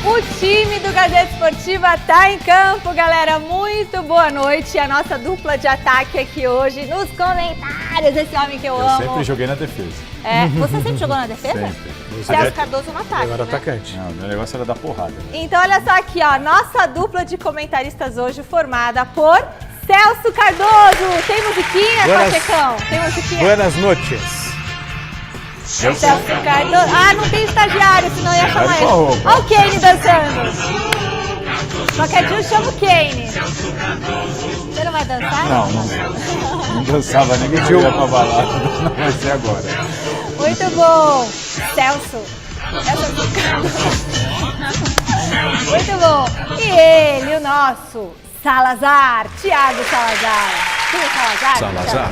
O time do Gazeta Esportiva tá em campo, galera. Muito boa noite. A nossa dupla de ataque aqui hoje nos comentários. Esse homem que eu amo. Eu sempre joguei na defesa. É, você sempre jogou na defesa? Sempre. Celso Cardoso no ataque, Eu era né? atacante. Não, meu negócio era dar porrada. Então, olha só aqui, ó. Nossa dupla de comentaristas hoje formada por Celso Cardoso. Tem musiquinha, Pachecão? Tem musiquinha? Buenas noches. Celso Cardoso. Ah, não tem estagiário, senão eu ia chamar ele. Olha o Kane dançando. Qualquer dia eu chamo o Kane. Você não vai dançar? Não dançava nem que eu ia pra balada. Não vai ser agora. Muito bom. Celso. Muito bom. E ele, o nosso Salazar, Thiago Salazar. Quem é Salazar? Salazar.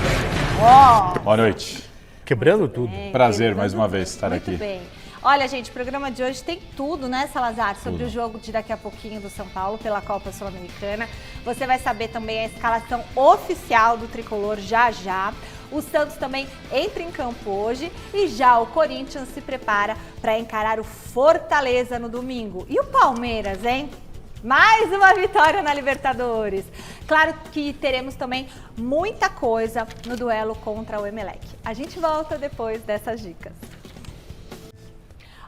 Ó. Boa noite. Quebrando tudo. Prazer mais uma vez estar aqui. Muito bem. Olha, gente, o programa de hoje tem tudo, né, Salazar? Sobre o jogo de daqui a pouquinho do São Paulo pela Copa Sul-Americana. Você vai saber também a escalação oficial do Tricolor já já. O Santos também entra em campo hoje e já o Corinthians se prepara para encarar o Fortaleza no domingo. E o Palmeiras, hein? Mais uma vitória na Libertadores. Claro que teremos também muita coisa no duelo contra o Emelec. A gente volta depois dessas dicas.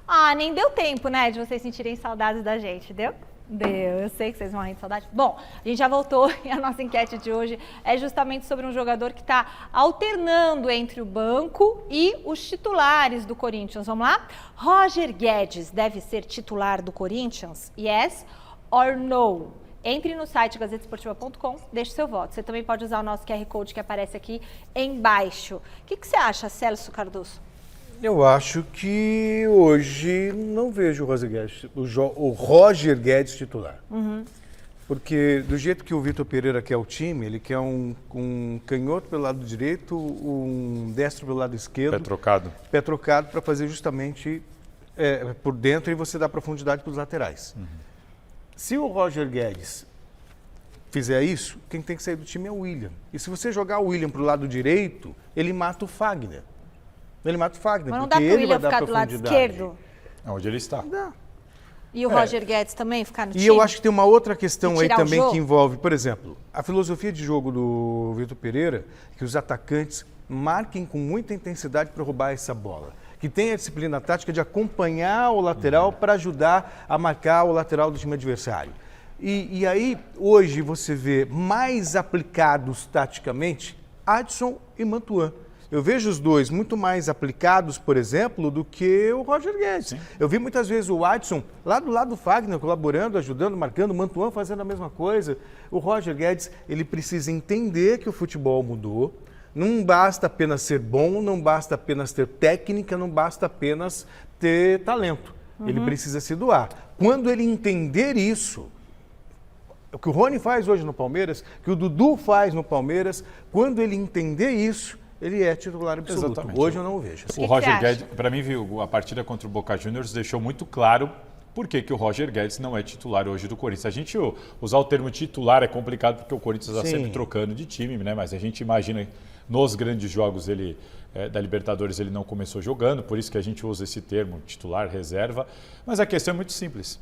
Ah, nem deu tempo, né, de vocês sentirem saudades da gente, deu? Deu, eu sei que vocês morrem de saudade. Bom, a gente já voltou e a nossa enquete de hoje é justamente sobre um jogador que está alternando entre o banco e os titulares do Corinthians. Vamos lá? Roger Guedes deve ser titular do Corinthians? Yes or no? Entre no site gazetesportiva.com, deixe seu voto. Você também pode usar o nosso QR Code que aparece aqui embaixo. O que você acha, Celso Cardoso? Eu acho que hoje não vejo o Roger Guedes titular. Porque do jeito que o Vitor Pereira quer o time, ele quer um canhoto pelo lado direito, um destro pelo lado esquerdo. Pé trocado para fazer justamente por dentro e você dar profundidade para os laterais. Se o Roger Guedes fizer isso, quem tem que sair do time é o William. E se você jogar o William para o lado direito, ele mata o Fagner. Ele mata o Fagner, mas não porque dá pro ele William vai dar ficar do lado profundidade. esquerdo? Onde ele está. Dá. E o Roger Guedes também ficar no time? E eu acho que tem uma outra questão aí também jogo? que envolve, por exemplo, a filosofia de jogo do Vitor Pereira, que os atacantes marquem com muita intensidade para roubar essa bola. Que tem a disciplina tática de acompanhar o lateral para ajudar a marcar o lateral do time adversário. E aí, hoje, você vê mais aplicados taticamente Adson e Mantuan. Eu vejo os dois muito mais aplicados, por exemplo, do que o Roger Guedes. Sim. Eu vi muitas vezes o Adson lá do lado do Fagner, colaborando, ajudando, marcando, o Mantuan fazendo a mesma coisa. O Roger Guedes, ele precisa entender que o futebol mudou. Não basta apenas ser bom, não basta apenas ter técnica, não basta apenas ter talento. Ele precisa se doar. Quando ele entender isso, o que o Rony faz hoje no Palmeiras, que o Dudu faz no Palmeiras, quando ele entender isso, ele é titular absoluto. Exatamente. Hoje eu não o vejo. Assim. O Roger Guedes, para mim, a partida contra o Boca Juniors deixou muito claro por que o Roger Guedes não é titular hoje do Corinthians. A gente usar o termo titular é complicado porque o Corinthians está sempre trocando de time, né? Mas a gente imagina nos grandes jogos da Libertadores ele não começou jogando, por isso que a gente usa esse termo titular, reserva. Mas a questão é muito simples.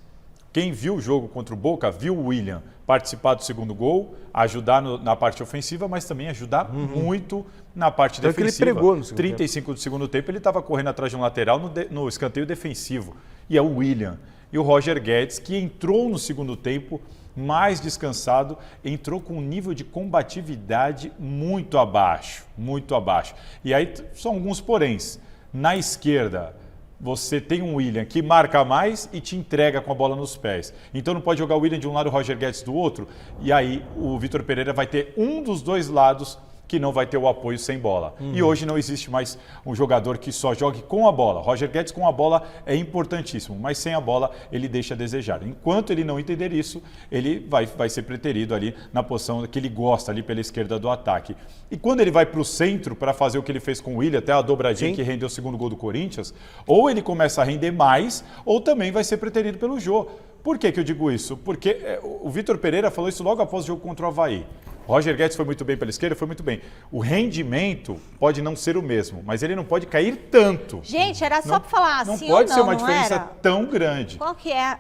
Quem viu o jogo contra o Boca, viu o William participar do segundo gol, ajudar na parte ofensiva, mas também ajudar muito na parte defensiva. Ele pregou no segundo 35 tempo. Do segundo tempo, ele estava correndo atrás de um lateral no escanteio defensivo. E é o William. E o Roger Guedes, que entrou no segundo tempo mais descansado, entrou com um nível de combatividade muito abaixo, muito abaixo. E aí são alguns poréns. Na esquerda, você tem um William que marca mais e te entrega com a bola nos pés. Então não pode jogar o William de um lado e o Roger Guedes do outro. E aí o Vitor Pereira vai ter um dos dois lados que não vai ter o apoio sem bola. E hoje não existe mais um jogador que só jogue com a bola. Roger Guedes com a bola é importantíssimo, mas sem a bola ele deixa a desejar. Enquanto ele não entender isso, ele vai ser preterido ali na posição que ele gosta, ali pela esquerda do ataque. E quando ele vai para o centro para fazer o que ele fez com o William, até a dobradinha que rendeu o segundo gol do Corinthians, ou ele começa a render mais, ou também vai ser preterido pelo Jô. Por que eu digo isso? Porque o Vitor Pereira falou isso logo após o jogo contra o Avaí. O Roger Guedes foi muito bem pela esquerda, foi muito bem. O rendimento pode não ser o mesmo, mas ele não pode cair tanto. Gente, era só para falar assim não pode ou ser uma não diferença era? tão grande. Qual que é?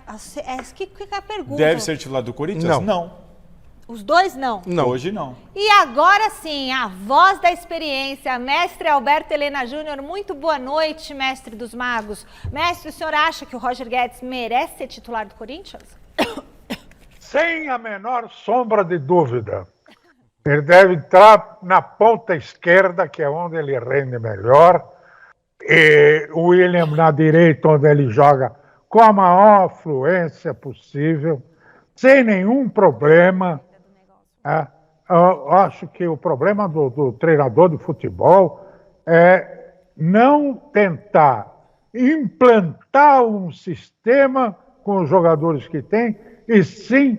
Que é a pergunta? Deve ser titular do Corinthians? Não. Os dois não. Não. Hoje não. E agora sim, a voz da experiência, mestre Alberto Helena Júnior. Muito boa noite, mestre dos magos. Mestre, o senhor acha que o Roger Guedes merece ser titular do Corinthians? Sem a menor sombra de dúvida. Ele deve entrar na ponta esquerda, que é onde ele rende melhor. E o William na direita, onde ele joga com a maior fluência possível, sem nenhum problema. Eu acho que o problema do treinador de futebol é não tentar implantar um sistema com os jogadores que tem, e sim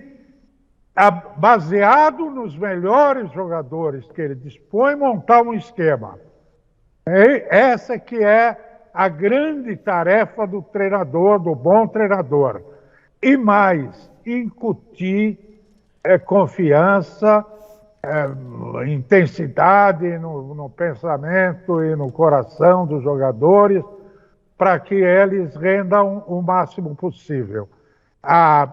baseado nos melhores jogadores que ele dispõe, montar um esquema. Essa que é a grande tarefa do treinador, do bom treinador. E mais, incutir confiança, intensidade no pensamento e no coração dos jogadores, para que eles rendam o máximo possível. A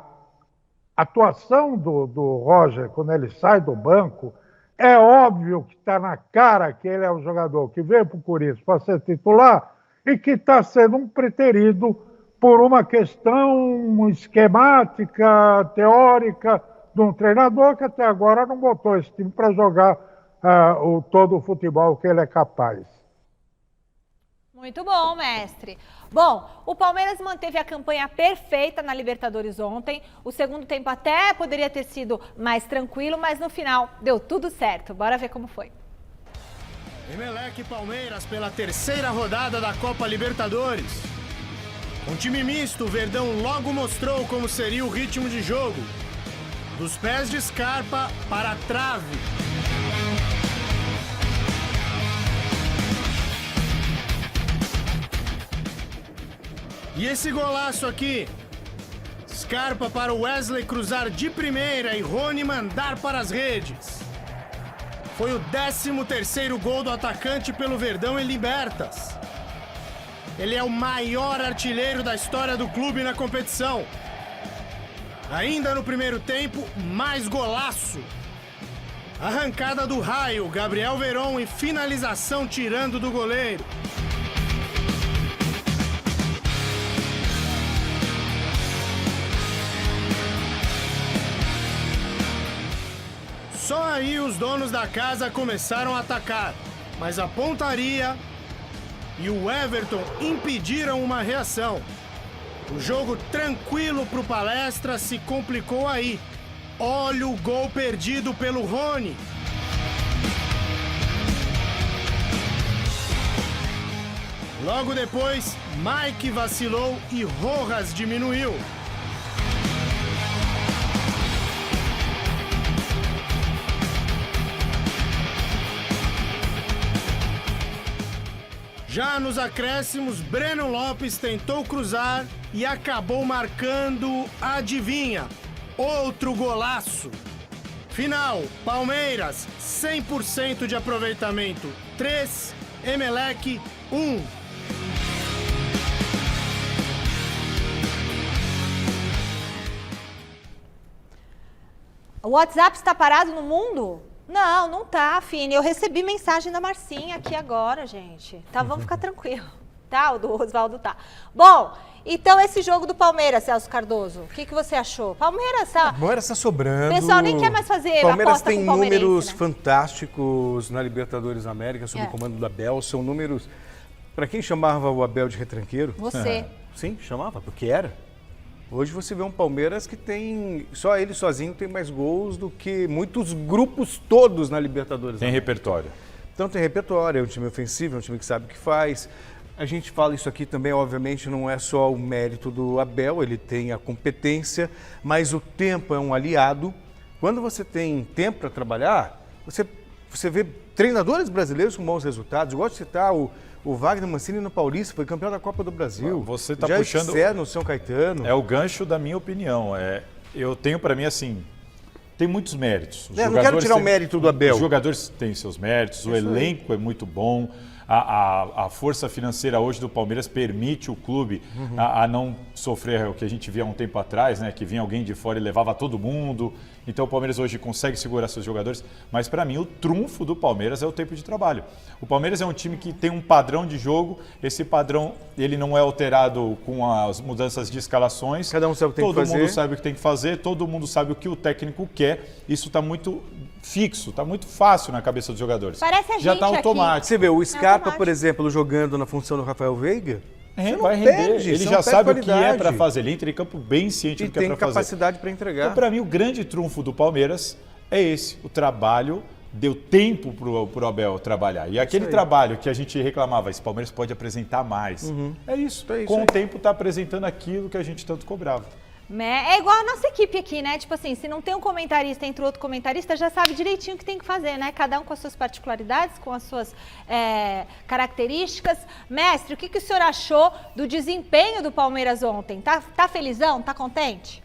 atuação do Roger, quando ele sai do banco, é óbvio que está na cara que ele é um jogador que veio para o Corinthians para ser titular e que está sendo um preterido por uma questão esquemática, teórica, de um treinador que até agora não botou esse time para jogar todo o futebol que ele é capaz. Muito bom, mestre. Bom, o Palmeiras manteve a campanha perfeita na Libertadores ontem. O segundo tempo até poderia ter sido mais tranquilo, mas no final deu tudo certo. Bora ver como foi. Emelec e Palmeiras pela terceira rodada da Copa Libertadores. Com time misto, o Verdão logo mostrou como seria o ritmo de jogo. Dos pés de Scarpa para a trave. E esse golaço aqui? Scarpa para o Wesley cruzar de primeira e Rony mandar para as redes. Foi o 13º gol do atacante pelo Verdão em Libertas. Ele é o maior artilheiro da história do clube na competição. Ainda no primeiro tempo, mais golaço. Arrancada do raio, Gabriel Veron e finalização tirando do goleiro. Só aí os donos da casa começaram a atacar, mas a pontaria e o Everton impediram uma reação. O jogo tranquilo pro Palestra se complicou aí. Olha o gol perdido pelo Rony. Logo depois, Mike vacilou e Rojas diminuiu. Já nos acréscimos, Breno Lopes tentou cruzar e acabou marcando, adivinha, outro golaço. Final, Palmeiras, 100% de aproveitamento, 3, Emelec, 1. O WhatsApp está parado no mundo? Não, não tá, Fini. Eu recebi mensagem da Marcinha aqui agora, gente. Tá, vamos ficar tranquilo. Tá, o do Oswaldo tá. Bom, então esse jogo do Palmeiras, Celso Cardoso, o que você achou? Palmeiras tá... Palmeiras tá sobrando. O pessoal nem quer mais fazer Palmeiras aposta tem com números, né? fantásticos na Libertadores América, sob o comando do Abel. São números... Para quem chamava o Abel de retranqueiro... Você. Sim, chamava, porque era. Hoje você vê um Palmeiras que tem, só ele sozinho tem mais gols do que muitos grupos todos na Libertadores. Tem repertório. Então tem repertório, é um time ofensivo, é um time que sabe o que faz. A gente fala isso aqui também, obviamente, não é só o mérito do Abel, ele tem a competência, mas o tempo é um aliado. Quando você tem tempo para trabalhar, você vê treinadores brasileiros com bons resultados. Eu gosto de citar o Wagner Mancini no Paulista, foi campeão da Copa do Brasil. Você está já puxando... no São Caetano. É o gancho da minha opinião. Eu tenho para mim assim, tem muitos méritos. Os não quero tirar o mérito do Abel. Os jogadores têm seus méritos, o elenco é muito bom. A força financeira hoje do Palmeiras permite o clube a não sofrer o que a gente via há um tempo atrás, né? Que vinha alguém de fora e levava todo mundo. Então o Palmeiras hoje consegue segurar seus jogadores. Mas para mim o trunfo do Palmeiras é o tempo de trabalho. O Palmeiras é um time que tem um padrão de jogo. Esse padrão ele não é alterado com as mudanças de escalações. Cada um sabe o que tem que fazer. Todo mundo sabe o que tem que fazer. Todo mundo sabe o que o técnico quer. Isso está muito fixo, está muito fácil na cabeça dos jogadores. Parece a gente já está automático. Você vê, o Scarpa, por exemplo, jogando na função do Rafael Veiga, vai render. Ele já sabe o que é para fazer. Ele entra em campo bem ciente do que é para fazer. E tem capacidade para entregar. Então, para mim, o grande trunfo do Palmeiras é esse. O trabalho deu tempo para o Abel trabalhar. E aquele trabalho que a gente reclamava, esse Palmeiras pode apresentar mais. É isso. Com o tempo está apresentando aquilo que a gente tanto cobrava. É igual a nossa equipe aqui, né? Tipo assim, se não tem um comentarista entre outro comentarista, já sabe direitinho o que tem que fazer, né? Cada um com as suas particularidades, com as suas características. Mestre, o que o senhor achou do desempenho do Palmeiras ontem? Tá felizão? Tá contente?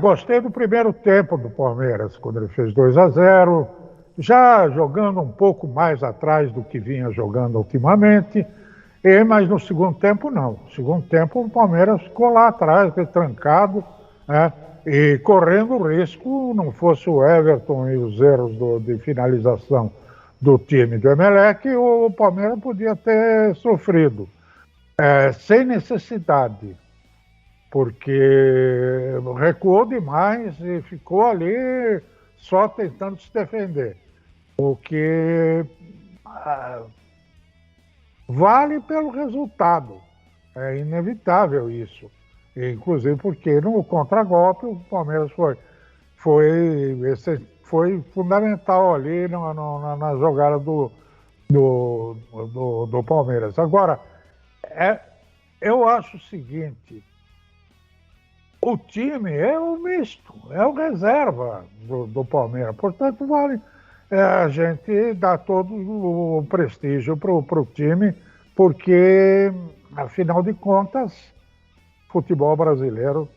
Gostei do primeiro tempo do Palmeiras, quando ele fez 2-0, já jogando um pouco mais atrás do que vinha jogando ultimamente. Mas no segundo tempo, não. No segundo tempo, o Palmeiras ficou lá atrás, trancado, né? E correndo risco, não fosse o Everton e os erros de finalização do time do Emelec, o Palmeiras podia ter sofrido, sem necessidade, porque recuou demais e ficou ali só tentando se defender. O que... vale pelo resultado. É inevitável isso. Inclusive porque no contragolpe o Palmeiras foi fundamental ali na jogada do Palmeiras. Agora, eu acho o seguinte, o time é o misto, é o reserva do Palmeiras. Portanto, vale... a gente dá todo o prestígio para o time, porque, afinal de contas, futebol brasileiro,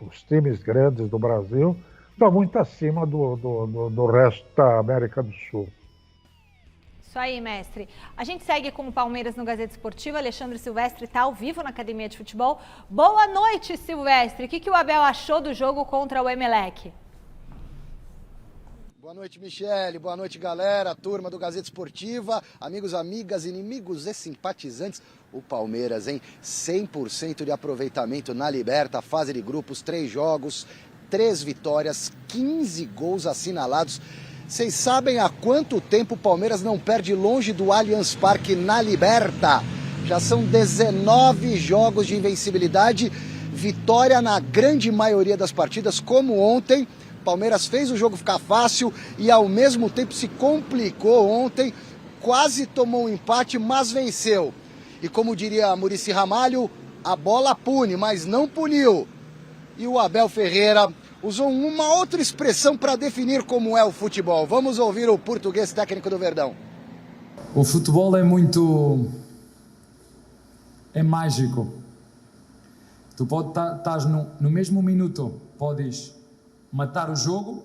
os times grandes do Brasil, estão muito acima do resto da América do Sul. Isso aí, mestre. A gente segue com o Palmeiras no Gazeta Esportiva. Alexandre Silvestre está ao vivo na Academia de Futebol. Boa noite, Silvestre. O que o Abel achou do jogo contra o Emelec? Boa noite, Michele. Boa noite, galera. Turma do Gazeta Esportiva. Amigos, amigas, inimigos e simpatizantes. O Palmeiras, hein? 100% de aproveitamento na Liberta. Fase de grupos, 3 jogos, 3 vitórias, 15 gols assinalados. Vocês sabem há quanto tempo o Palmeiras não perde longe do Allianz Parque na Liberta? Já são 19 jogos de invencibilidade. Vitória na grande maioria das partidas, como ontem. Palmeiras fez o jogo ficar fácil e ao mesmo tempo se complicou ontem, quase tomou um empate, mas venceu. E como diria Muricy Ramalho, a bola pune, mas não puniu. E o Abel Ferreira usou uma outra expressão para definir como é o futebol. Vamos ouvir o português técnico do Verdão. O futebol é mágico. Tu estás no mesmo minuto, podes matar o jogo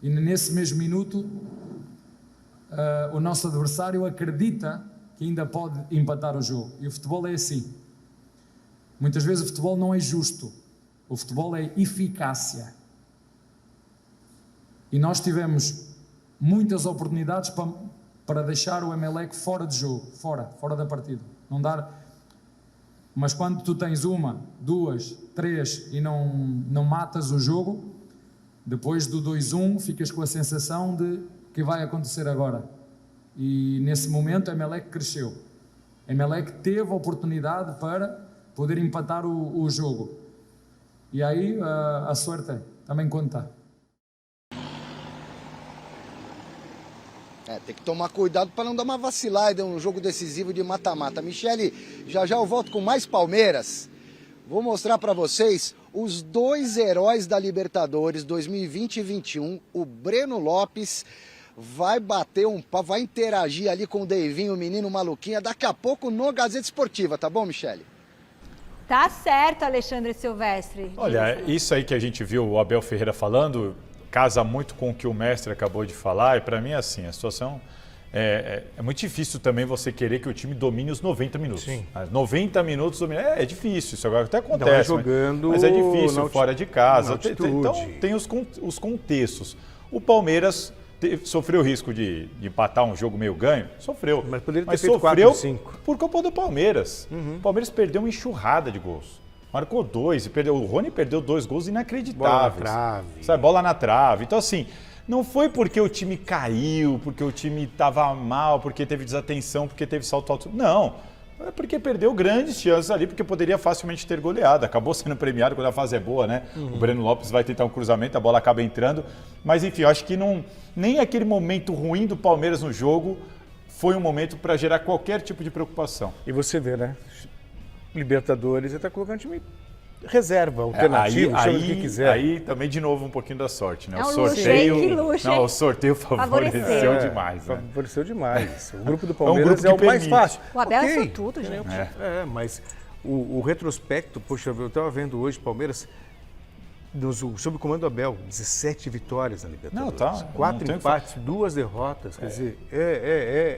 e nesse mesmo minuto o nosso adversário acredita que ainda pode empatar o jogo. E o futebol é assim. Muitas vezes o futebol não é justo. O futebol é eficácia. E nós tivemos muitas oportunidades para deixar o Emelec fora de jogo, fora da partida. Não dar... Mas quando tu tens 1, 2, 3 e não matas o jogo, depois do 2-1 ficas com a sensação de que vai acontecer agora. E nesse momento a Emelec cresceu. A Emelec teve a oportunidade para poder empatar o jogo. E aí a sorte também conta. Tem que tomar cuidado para não dar uma vacilada num jogo decisivo de mata-mata. Michele, já eu volto com mais Palmeiras. Vou mostrar para vocês os 2 heróis da Libertadores 2020 e 2021. O Breno Lopes vai bater um papo, vai interagir ali com o Deivinho, o menino maluquinha, daqui a pouco no Gazeta Esportiva, tá bom, Michele? Tá certo, Alexandre Silvestre. Olha, isso aí que a gente viu o Abel Ferreira falando casa muito com o que o mestre acabou de falar. E para mim, assim, a situação é muito difícil também você querer que o time domine os 90 minutos. Sim. 90 minutos é difícil, isso agora até acontece. Não é jogando mas é difícil, fora de casa. Então altitude. tem os contextos. O Palmeiras sofreu o risco de empatar um jogo meio ganho? Sofreu. Mas poderia ter feito sofreu 4-5. por culpa do Palmeiras. O Palmeiras perdeu uma enxurrada de gols. Marcou 2 e perdeu. O Rony perdeu 2 gols inacreditáveis. Bola na trave. Sabe, bola na trave. Então, assim, não foi porque o time caiu, porque o time estava mal, porque teve desatenção, porque teve salto alto. Não. É porque perdeu grandes chances ali, porque poderia facilmente ter goleado. Acabou sendo premiado quando a fase é boa, né? O Breno Lopes vai tentar um cruzamento, a bola acaba entrando. Mas, enfim, eu acho que nem aquele momento ruim do Palmeiras no jogo foi um momento para gerar qualquer tipo de preocupação. E você vê, né? Libertadores, ele está colocando time reserva, alternativo, chama do que quiser. Aí também, de novo, um pouquinho da sorte, né? É um o sorteio, luxo, hein? Que luxo, não, hein? o sorteio favoreceu demais, né? Favoreceu demais. O grupo do Palmeiras grupo é o que mais permite. fácil. O Abel é Ok. sortudo, gente. Mas o retrospecto, poxa, eu estava vendo hoje Palmeiras sob o comando do Abel, 17 vitórias na Libertadores. Não, tá. 4 Não tem empates, 2 derrotas. Quer dizer,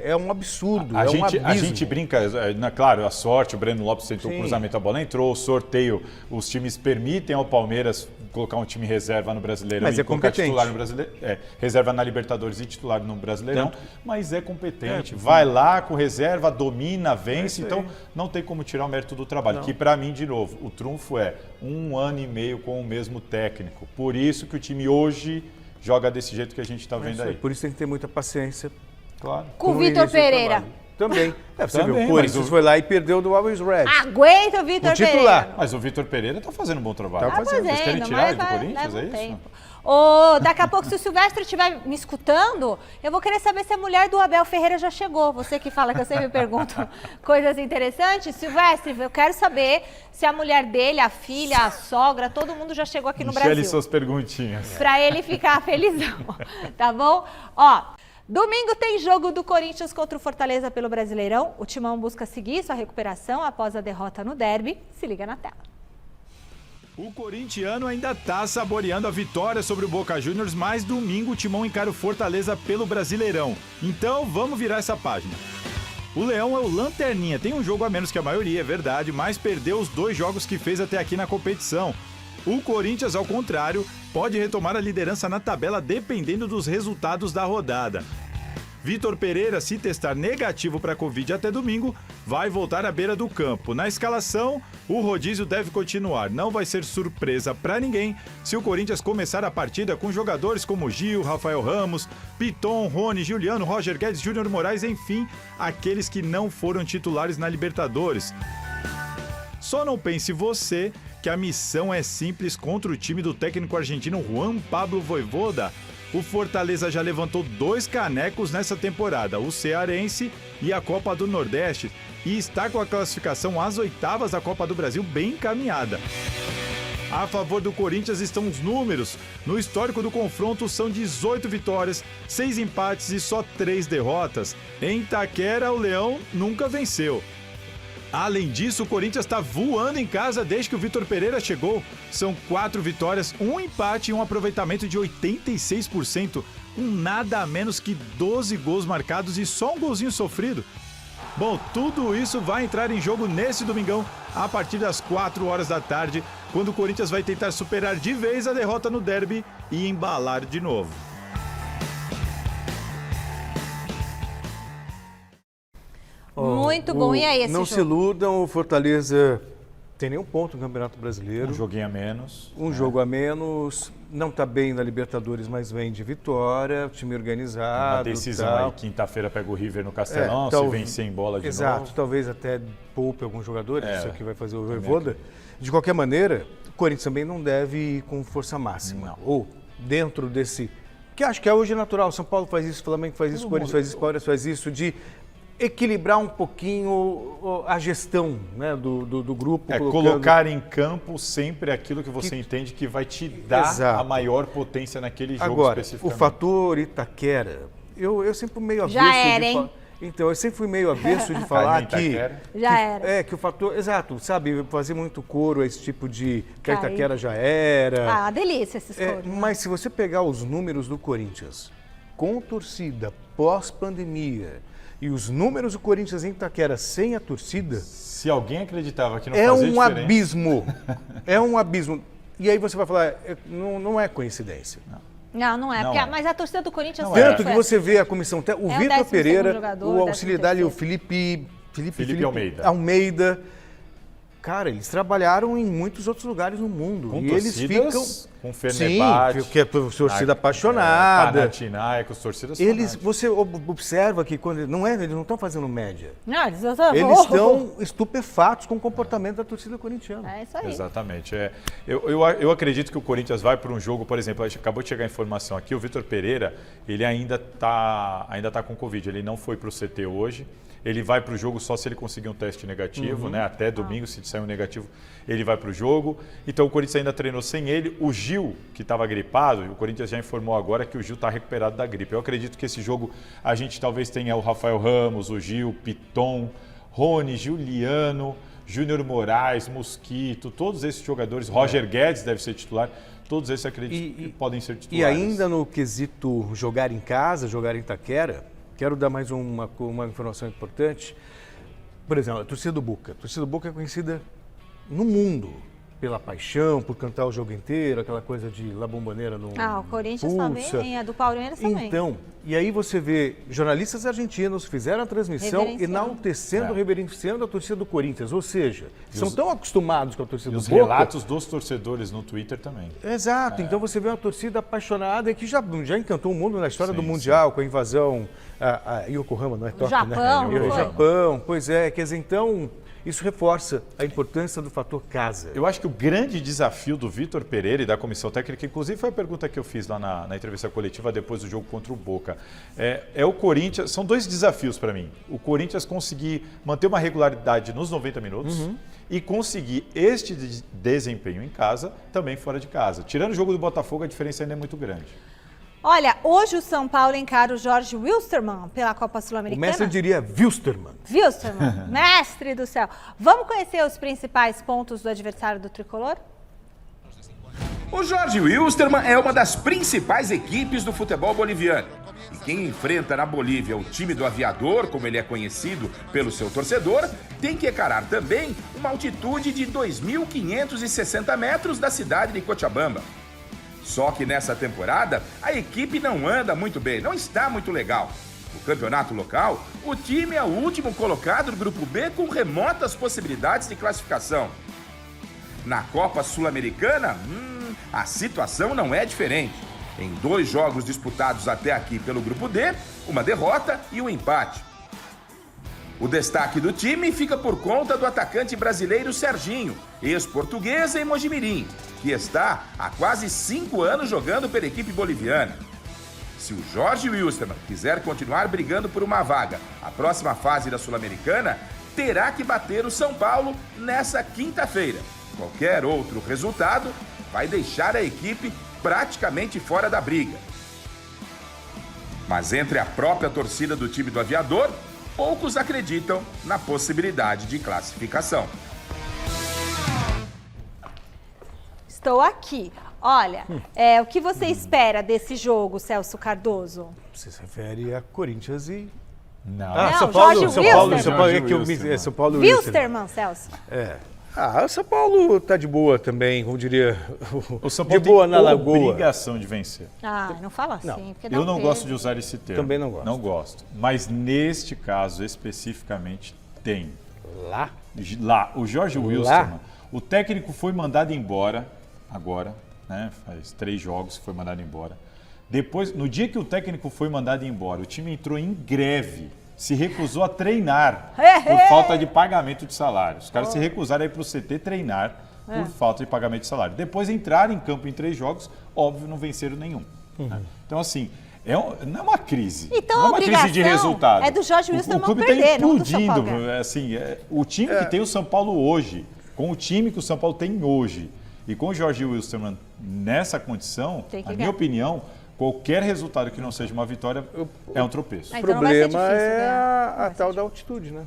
é um absurdo, A um gente abismo. brinca, claro, a sorte, o Breno Lopes tentou o Sim. cruzamento, a bola entrou, o sorteio, os times permitem ao Palmeiras colocar um time reserva no Brasileirão Mas e é colocar competente. titular no Brasileirão, reserva na Libertadores e titular no Brasileirão, mas é competente, vai lá com reserva, domina, vence, então não tem como tirar o mérito do trabalho, que para mim, de novo, o trunfo é 1 ano e meio com o mesmo técnico, por isso que o time hoje joga desse jeito que a gente está vendo aí. Por isso tem que ter muita paciência. Claro. Com o Vitor início do Pereira. trabalho. Também. Você Também, viu, o mas Corinthians foi lá e perdeu do Always Red. Aguenta o Vitor O titular. Pereira. Mas o Vitor Pereira está fazendo um bom trabalho. Tá fazendo. Vocês querem tirar ele do Corinthians, leva é um isso? tempo. Daqui a pouco, se o Silvestre estiver me escutando, eu vou querer saber se a mulher do Abel Ferreira já chegou. Você que fala que eu sempre pergunto coisas interessantes. Silvestre, eu quero saber se a mulher dele, a filha, a sogra, todo mundo já chegou aqui no Enche ele Brasil. suas perguntinhas. Pra ele ficar felizão, tá bom? Ó, domingo tem jogo do Corinthians contra o Fortaleza pelo Brasileirão. O Timão busca seguir sua recuperação após a derrota no derby. Se liga na tela. O corintiano ainda está saboreando a vitória sobre o Boca Juniors, mas domingo o Timão encara o Fortaleza pelo Brasileirão. Então vamos virar essa página. O Leão é o lanterninha, tem um jogo a menos que a maioria, é verdade, mas perdeu os 2 jogos que fez até aqui na competição. O Corinthians, ao contrário, pode retomar a liderança na tabela dependendo dos resultados da rodada. Vitor Pereira, se testar negativo para a Covid até domingo, vai voltar à beira do campo. Na escalação, o rodízio deve continuar. Não vai ser surpresa para ninguém se o Corinthians começar a partida com jogadores como Gil, Rafael Ramos, Piton, Rony, Juliano, Roger Guedes, Júnior Moraes, enfim, aqueles que não foram titulares na Libertadores. Só não pense você que a missão é simples contra o time do técnico argentino Juan Pablo Vojvoda. O Fortaleza já levantou 2 canecos nessa temporada, o Cearense e a Copa do Nordeste, e está com a classificação às 8ª da Copa do Brasil bem encaminhada. A favor do Corinthians estão os números. No histórico do confronto são 18 vitórias, 6 empates e só 3 derrotas. Em Itaquera, o Leão nunca venceu. Além disso, o Corinthians está voando em casa desde que o Vitor Pereira chegou. São 4 vitórias, 1 empate e um aproveitamento de 86%, com nada a menos que 12 gols marcados e só um golzinho sofrido. Bom, tudo isso vai entrar em jogo nesse domingão, a partir das 4 horas da tarde, quando o Corinthians vai tentar superar de vez a derrota no derby e embalar de novo. Muito bom. E aí, esse Não jogo? se iludam, o Fortaleza tem nenhum ponto no Campeonato Brasileiro. Um joguinho a menos. Um jogo a menos, não está bem na Libertadores, mas vem de vitória, time organizado. Uma decisão tal. aí, quinta-feira pega o River no Castelão, se tal- vencer em bola de Exato, novo. talvez até poupe alguns jogadores, isso aqui vai fazer o também Vojvoda. De qualquer maneira, o Corinthians também não deve ir com força máxima. Não. Ou dentro desse, que acho que é hoje natural, São Paulo faz isso, Flamengo faz isso, Corinthians faz isso, Palmeiras faz isso, de equilibrar um pouquinho a gestão, né, do grupo. Colocar em campo sempre aquilo que você entende que vai te dar Exato. a maior potência naquele jogo Agora, o especificamente. fator Itaquera, eu sempre meio Já avesso era, de hein? Então, eu sempre fui meio avesso de falar que... Já era. Que o fator... Exato, sabe? Fazer muito coro, esse tipo de... Que a Itaquera já era. Ah, delícia esses coros. Mas se você pegar os números do Corinthians com torcida pós-pandemia e os números do Corinthians em Itaquera sem a torcida... Se alguém acreditava que não é fazia um diferença... abismo. É um abismo. E aí você vai falar, não é coincidência. Não é. Não Porque é. Mas a torcida do Corinthians... Não Tanto é. que você vê a comissão... O É o Vitor 12º Pereira, jogador, o auxiliar e o 13º. Felipe Almeida. Cara, eles trabalharam em muitos outros lugares no mundo. Com e eles ficam... com Fenerbahçe, que é torcida apaixonada. Panathinaikos, torcidas Eles, fanáticas. você observa que quando eles não estão fazendo média. Não, eles Eles estão estupefatos com o comportamento da torcida corintiana. É isso aí. Exatamente. Eu acredito que o Corinthians vai para um jogo, por exemplo, acabou de chegar a informação aqui, o Vitor Pereira, ele ainda tá com Covid, ele não foi para o CT hoje. Ele vai para o jogo só se ele conseguir um teste negativo, né? Até domingo, se sair um negativo, ele vai para o jogo. Então o Corinthians ainda treinou sem ele. O Gil, que estava gripado, o Corinthians já informou agora que o Gil está recuperado da gripe. Eu acredito que esse jogo a gente talvez tenha o Rafael Ramos, o Gil, Piton, Rony, Juliano, Júnior Moraes, Mosquito, todos esses jogadores. Roger Guedes deve ser titular. Todos esses acredito que podem ser titulares. E ainda no quesito jogar em casa, jogar em Itaquera, quero dar mais uma informação importante. Por exemplo, a torcida do Boca. A torcida do Boca é conhecida no mundo pela paixão, por cantar o jogo inteiro, aquela coisa de La Bombonera no o Corinthians pulsa. também, a do Palmeiras também. Então, e aí você vê jornalistas argentinos fizeram a transmissão enaltecendo, reverenciando a torcida do Corinthians. Ou seja, são tão acostumados com a torcida do Boca. Os relatos dos torcedores no Twitter também. Exato, então você vê uma torcida apaixonada que já encantou o mundo na história do Mundial, com a invasão a Yokohama, não é Tóquio, Japão, né? não O foi? Japão, pois é, quer dizer, então isso reforça a importância do fator casa. Eu acho que o grande desafio do Vitor Pereira e da comissão técnica, inclusive foi a pergunta que eu fiz lá na entrevista coletiva depois do jogo contra o Boca, é o Corinthians, são dois desafios para mim. O Corinthians conseguir manter uma regularidade nos 90 minutos e conseguir este desempenho em casa, também fora de casa. Tirando o jogo do Botafogo, a diferença ainda é muito grande. Olha, hoje o São Paulo encara o Jorge Wilstermann pela Copa O Sul-Americana. mestre diria Wilstermann. Wilstermann, mestre do céu. Vamos conhecer os principais pontos do adversário do Tricolor? O Jorge Wilstermann é uma das principais equipes do futebol boliviano. E quem enfrenta na Bolívia o time do Aviador, como ele é conhecido pelo seu torcedor, tem que encarar também uma altitude de 2.560 metros da cidade de Cochabamba. Só que nessa temporada, a equipe não anda muito bem, não está muito legal. No campeonato local, o time é o último colocado do Grupo B com remotas possibilidades de classificação. Na Copa Sul-Americana, a situação não é diferente. Em 2 jogos disputados até aqui pelo Grupo D, uma derrota e um empate. O destaque do time fica por conta do atacante brasileiro Serginho, ex-portuguesa em Mojimirim, que está há quase 5 anos jogando pela equipe boliviana. Se o Jorge Wilstermann quiser continuar brigando por uma vaga à próxima fase da Sul-Americana, terá que bater o São Paulo nessa quinta-feira. Qualquer outro resultado vai deixar a equipe praticamente fora da briga. Mas entre a própria torcida do time do Aviador, poucos acreditam na possibilidade de classificação. Estou aqui. Olha, o que você espera desse jogo, Celso Cardoso? Você se refere a Corinthians e... Não. São Paulo, Jorge São Paulo, Wilstermann. São Paulo, é que eu Wilstermann. São Paulo Wilstermann, Celso. São Paulo tá de boa também, como diria, O São de Paulo boa tem na Lagoa. obrigação de vencer. Não fala assim. Porque dá Eu um não peso. gosto de usar esse termo. Também não gosto. Não gosto. Mas neste caso, especificamente, tem. Lá, o Jorge Wilstermann, o técnico foi mandado embora agora, né? Faz 3 jogos que foi mandado embora. Depois, no dia que o técnico foi mandado embora, o time entrou em greve, se recusou a treinar por falta de pagamento de salário. Os caras se recusaram a ir para o CT treinar por falta de pagamento de salário. Depois entraram em campo em 3 jogos, óbvio, não venceram nenhum. Né? Então, assim, não é uma crise. Então, não é a uma crise de obrigação resultado. é do Jorge Wilstermann O clube perder, está não do São implodindo. Paulo. Assim, o time que tem o São Paulo hoje, com o time que o São Paulo tem hoje, e com o Jorge Wilstermann nessa condição, Tem que na ganhar. minha opinião, Qualquer resultado que não seja uma vitória é um tropeço. O Então não vai ser problema difícil é ganhar. a tal da altitude, né?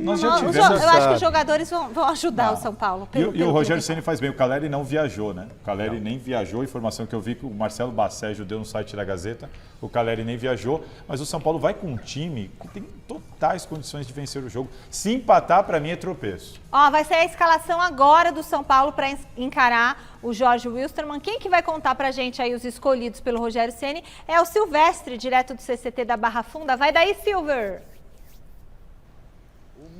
Nós já Não, tivemos... eu acho que os jogadores vão ajudar o São Paulo. E o Rogério Ceni faz bem, o Caleri não viajou, né? O Caleri nem viajou, informação que eu vi que o Marcelo Basségio deu no site da Gazeta, o Caleri nem viajou, mas o São Paulo vai com um time que tem totais condições de vencer o jogo. Se empatar, para mim, é tropeço. Ó, vai ser a escalação agora do São Paulo para encarar o Jorge Wilstermann. Quem que vai contar pra gente aí os escolhidos pelo Rogério Ceni é o Silvestre, direto do CCT da Barra Funda. Vai daí, Silver!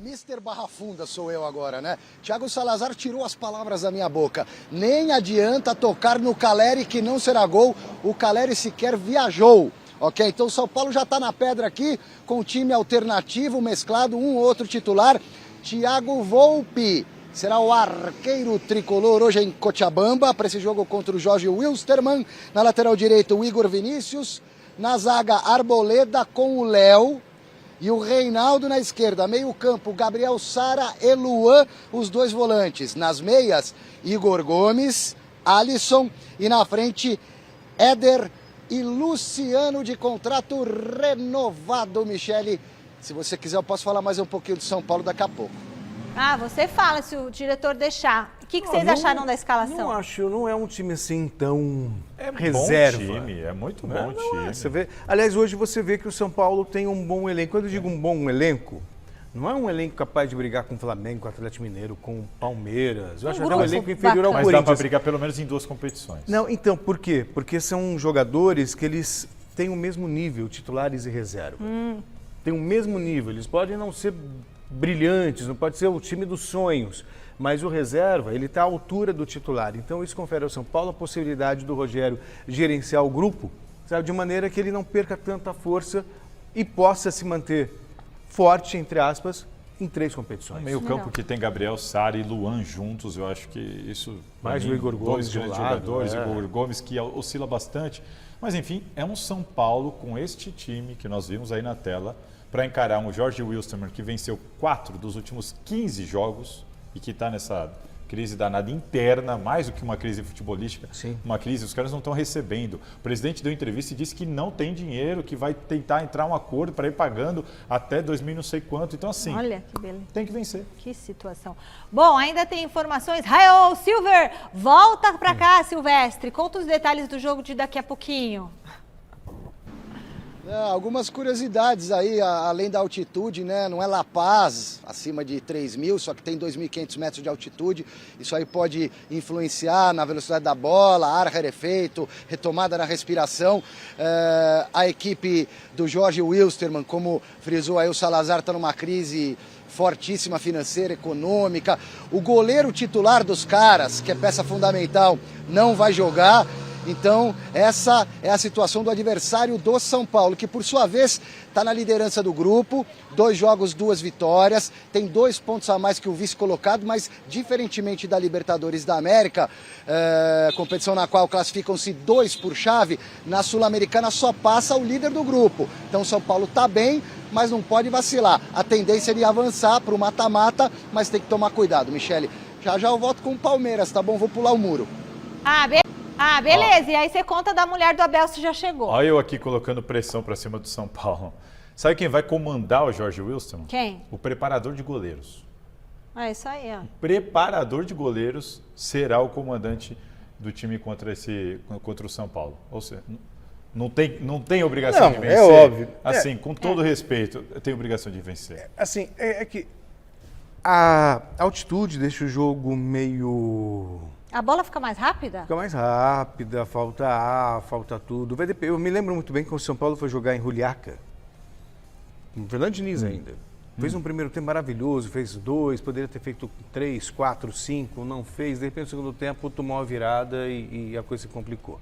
Mr. Barra Funda sou eu agora, né? Thiago Salazar tirou as palavras da minha boca. Nem adianta tocar no Caleri que não será gol. O Caleri sequer viajou. Ok? Então o São Paulo já está na pedra aqui com o time alternativo, mesclado, um ou outro titular. Thiago Volpi será o arqueiro tricolor hoje em Cochabamba para esse jogo contra o Jorge Wilstermann. Na lateral direita, o Igor Vinícius. Na zaga, Arboleda com o Léo. E o Reinaldo na esquerda, meio campo, Gabriel Sara e Luan, os dois volantes. Nas meias, Igor Gomes, Alisson e na frente, Éder e Luciano de contrato renovado, Michele. Se você quiser, eu posso falar mais um pouquinho do São Paulo daqui a pouco. Ah, você fala se o diretor deixar. O que vocês acharam da escalação? Não é um time assim tão reserva. Bom time, é muito bom time. Você vê, aliás, hoje você vê que o São Paulo tem um bom elenco. Quando eu digo um bom elenco, não é um elenco capaz de brigar com o Flamengo, com o Atlético Mineiro, com o Palmeiras. Eu acho que é um elenco inferior ao Corinthians. Mas dá para brigar pelo menos em 2 competições. Não, então, por quê? Porque são jogadores que eles têm o mesmo nível, titulares e reserva. Tem o mesmo nível, eles podem não ser brilhantes, não pode ser o time dos sonhos, mas o reserva, ele está à altura do titular. Então isso confere ao São Paulo a possibilidade do Rogério gerenciar o grupo, sabe, de maneira que ele não perca tanta força e possa se manter forte, entre aspas, em 3 competições. No meio campo que tem Gabriel, Sara e Luan juntos, eu acho que isso... Mais o Igor Gomes, 2 grandes jogadores, o Igor Gomes que oscila bastante. Mas enfim, é um São Paulo com este time que nós vimos aí na tela, para encarar um Jorge Wilstermann que venceu 4 dos últimos 15 jogos e que está nessa crise danada interna, mais do que uma crise futebolística, uma crise, os caras não estão recebendo. O presidente deu entrevista e disse que não tem dinheiro, que vai tentar entrar um acordo para ir pagando até 2000 não sei quanto. Então assim, olha que beleza. Tem que vencer. Que situação. Bom, ainda tem informações. Raio, Silver, volta para cá, Silvestre. Conta os detalhes do jogo de daqui a pouquinho. Algumas curiosidades aí, além da altitude, né? Não é La Paz, acima de 3.000, só que tem 2.500 metros de altitude. Isso aí pode influenciar na velocidade da bola, ar rarefeito, retomada na respiração. A equipe do Jorge Wilstermann, como frisou aí o Salazar, está numa crise fortíssima financeira, econômica. O goleiro titular dos caras, que é peça fundamental, não vai jogar. Então, essa é a situação do adversário do São Paulo, que por sua vez está na liderança do grupo, 2 jogos, 2 vitórias, tem 2 pontos a mais que o vice-colocado, mas diferentemente da Libertadores da América, competição na qual classificam-se 2 por chave, na Sul-Americana só passa o líder do grupo. Então, o São Paulo está bem, mas não pode vacilar. A tendência é de avançar para o mata-mata, mas tem que tomar cuidado, Michele. Já eu volto com o Palmeiras, tá bom? Vou pular o muro. Beleza. E aí você conta da mulher do Abel se já chegou. Olha eu aqui colocando pressão para cima do São Paulo. Sabe quem vai comandar o Jorge Wilstermann? Quem? O preparador de goleiros. É isso aí, ó. O preparador de goleiros será o comandante do time contra o São Paulo. Ou seja, não tem obrigação de vencer. É óbvio. Assim, com todo respeito, tem obrigação de vencer. Assim, é que a altitude deixa o jogo meio... A bola fica mais rápida? Fica mais rápida, falta ar, falta tudo. Eu me lembro muito bem que o São Paulo foi jogar em Juliaca, com Fernando Diniz ainda. Fez um primeiro tempo maravilhoso, fez 2, poderia ter feito 3, 4, 5, não fez. De repente, no segundo tempo, tomou a virada e a coisa se complicou.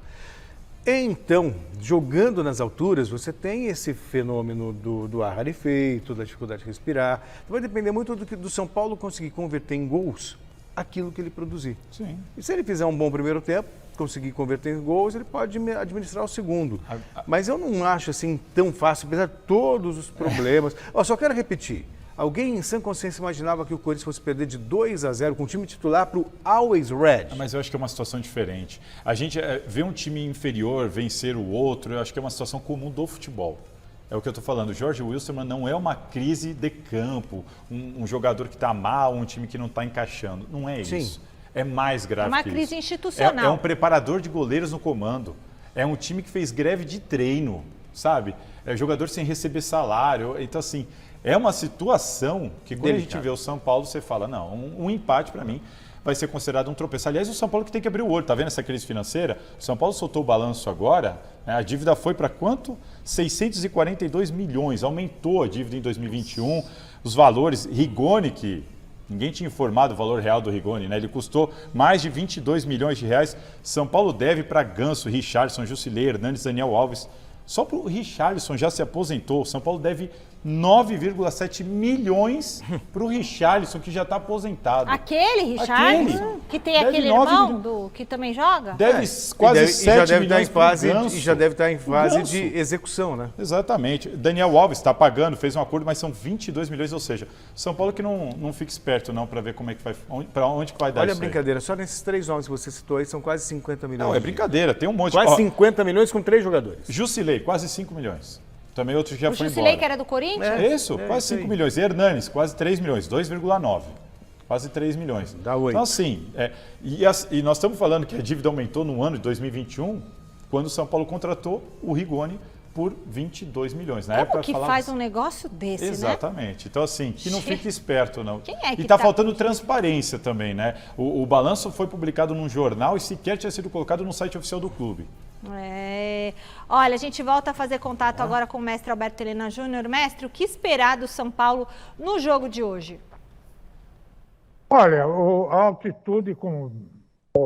Então, jogando nas alturas, você tem esse fenômeno do ar rarefeito, da dificuldade de respirar. Vai depender muito do São Paulo conseguir converter em gols aquilo que ele produzir. Sim. E se ele fizer um bom primeiro tempo, conseguir converter em gols, ele pode administrar o segundo. Mas eu não acho assim tão fácil, apesar de todos os problemas. Só quero repetir, Alguém em sã consciência imaginava que o Corinthians fosse perder de 2-0 com o time titular para o Always Red? Mas eu acho que é uma situação diferente. A gente vê um time inferior vencer o outro, eu acho que é uma situação comum do futebol. É o que eu estou falando. O Jorge Wilstermann não é uma crise de campo, um jogador que está mal, um time que não está encaixando. Não é isso. É mais grave que isso. É uma crise institucional. É um preparador de goleiros no comando. É um time que fez greve de treino, sabe? É jogador sem receber salário. Então, assim, é uma situação que quando a gente vê o São Paulo, você fala, não, um empate para mim vai ser considerado um tropeço. Aliás, o São Paulo que tem que abrir o olho, tá vendo essa crise financeira? O São Paulo soltou o balanço agora, né? A dívida foi para quanto? 642 milhões, aumentou a dívida em 2021, os valores, Rigoni, que ninguém tinha informado o valor real do Rigoni, né? Ele custou mais de 22 milhões de reais. São Paulo deve para Ganso, Richarlison, Jusilei, Hernandes, Daniel Alves. Só para o Richarlison já se aposentou. O São Paulo deve 9,7 milhões para o Richarlison, que já está aposentado. Aquele Richarlison? Que tem aquele irmão que também joga? Deve quase 7 milhões para o Ganso. E já deve estar em fase de execução, né? Exatamente. Daniel Alves está pagando, fez um acordo, mas são 22 milhões, ou seja, São Paulo que não fica esperto não para ver como é que vai, para onde que vai dar. Olha isso a brincadeira, só nesses 3 nomes que você citou aí são quase 50 milhões. Não, é brincadeira, tem um monte. Quase 50 milhões com 3 jogadores. Jusilei, quase 5 milhões. Também outro já foi embora. O Jusilei, que era do Corinthians? Isso, quase 5 milhões. E Hernanes, quase 3 milhões, 2,9. Quase 3 milhões. Dá 8. Então, assim, e nós estamos falando que a dívida aumentou no ano de 2021, quando o São Paulo contratou o Rigoni por 22 milhões. Na época, que faz um negócio desse, Exatamente. Né? Então, assim, que não fique esperto, não. Quem é que e está faltando transparência também, né? O balanço foi publicado num jornal e sequer tinha sido colocado no site oficial do clube. Olha, a gente volta a fazer contato agora com o mestre Alberto Helena Júnior. Mestre, o que esperar do São Paulo no jogo de hoje? Olha, a altitude, como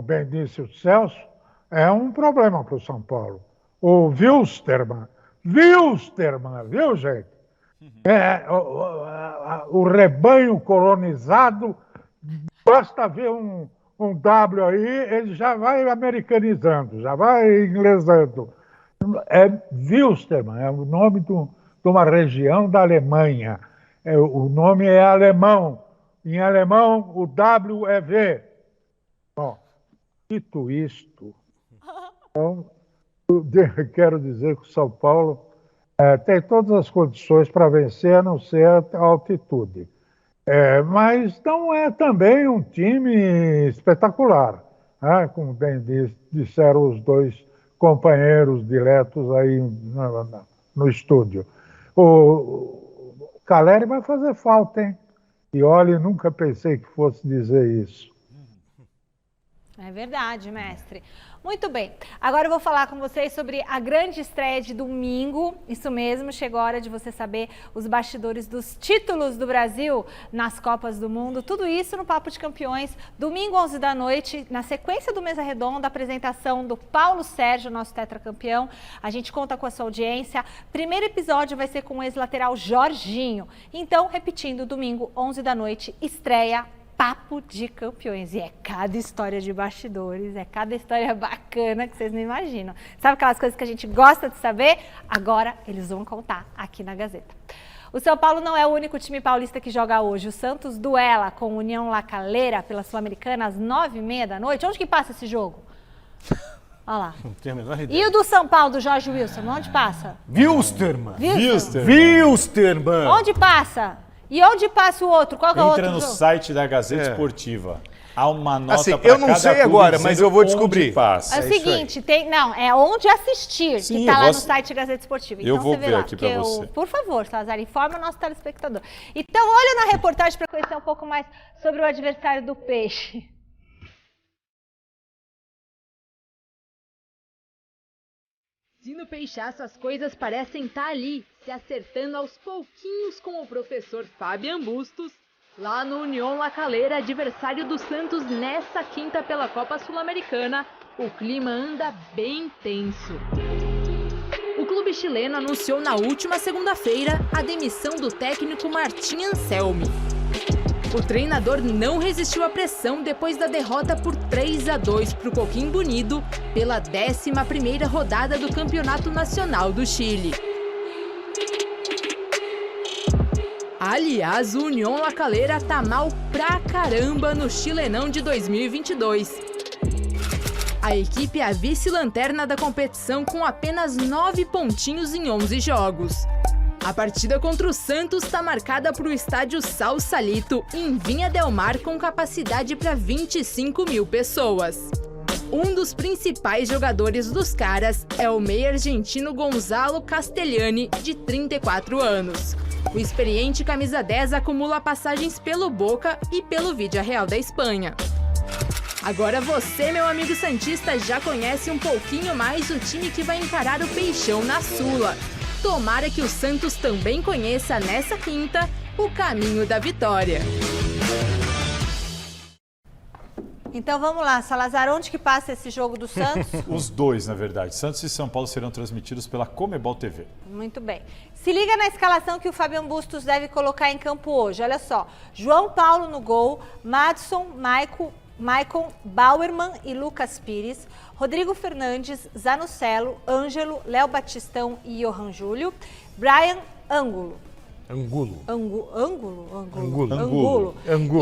bem disse o Celso, é um problema para o São Paulo. O Wilstermann, viu, gente? O rebanho colonizado, basta ver um W aí, ele já vai americanizando, já vai inglesando. Wilstermann, é o nome de uma região da Alemanha. O nome é alemão. Em alemão, o W é V. Bom, dito isto, então, eu quero dizer que o São Paulo tem todas as condições para vencer, a não ser a altitude. Mas não é também um time espetacular, né? Como bem disseram os dois companheiros diretos aí no estúdio. O Caleri vai fazer falta, hein? E olha, nunca pensei que fosse dizer isso. É verdade, mestre. Muito bem. Agora eu vou falar com vocês sobre a grande estreia de domingo. Isso mesmo, chegou a hora de você saber os bastidores dos títulos do Brasil nas Copas do Mundo. Tudo isso no Papo de Campeões, domingo 11 da noite, na sequência do Mesa Redonda, a apresentação do Paulo Sérgio, nosso tetracampeão. A gente conta com a sua audiência. Primeiro episódio vai ser com o ex-lateral Jorginho. Então, repetindo, domingo 11 da noite, estreia Papo de Campeões. E é cada história de bastidores, é cada história bacana que vocês não imaginam. Sabe aquelas coisas que a gente gosta de saber? Agora eles vão contar aqui na Gazeta. O São Paulo não é o único time paulista que joga hoje. O Santos duela com o União La Calera pela Sul-Americana às 9h30 da noite. Onde que passa esse jogo? Olha lá. Não tenho a menor ideia. E o do São Paulo, do Jorge Wilstermann, onde passa? Wilstermann. Onde passa? E onde passa o outro? Qual que é o outro Entra no jogo? site da Gazeta Esportiva. Há uma nota assim, para eu não sei agora, mas eu vou descobrir. Passa. É o seguinte, é onde assistir, Sim, que está lá no site Gazeta Esportiva. Eu Então vou você vê ver lá, aqui para você. Por favor, Salazar, informa o nosso telespectador. Então olha na reportagem para conhecer um pouco mais sobre o adversário do Peixe. Se no Peixaço as coisas parecem estar ali, se acertando aos pouquinhos com o professor Fabian Bustos, lá no União La Calera, adversário do Santos nessa quinta pela Copa Sul-Americana, o clima anda bem tenso. O clube chileno anunciou na última segunda-feira a demissão do técnico Martín Anselmi. O treinador não resistiu à pressão depois da derrota por 3-2 para o Coquimbo Unido pela 11ª rodada do Campeonato Nacional do Chile. A Aliás, o Unión La Calera tá mal pra caramba no Chilenão de 2022. A equipe é a vice-lanterna da competição com apenas 9 pontinhos em 11 jogos. A partida contra o Santos está marcada para o estádio Sausalito, em Vinha del Mar, com capacidade para 25 mil pessoas. Um dos principais jogadores dos caras é o meia argentino Gonzalo Castellani, de 34 anos. O experiente camisa 10 acumula passagens pelo Boca e pelo Villarreal da Espanha. Agora você, meu amigo santista, já conhece um pouquinho mais o time que vai encarar o Peixão na Sula. Tomara que o Santos também conheça nessa quinta o caminho da vitória. Então vamos lá, Salazar, onde que passa esse jogo do Santos? Os dois, na verdade. Santos e São Paulo serão transmitidos pela Comebol TV. Muito bem. Se liga na escalação que o Fabian Bustos deve colocar em campo hoje. Olha só, João Paulo no gol, Madison, Maicon, Bauerman e Lucas Pires, Rodrigo Fernandes, Zanocelo, Ângelo, Léo Batistão e Johan Júlio, Brian Angulo. Angulo.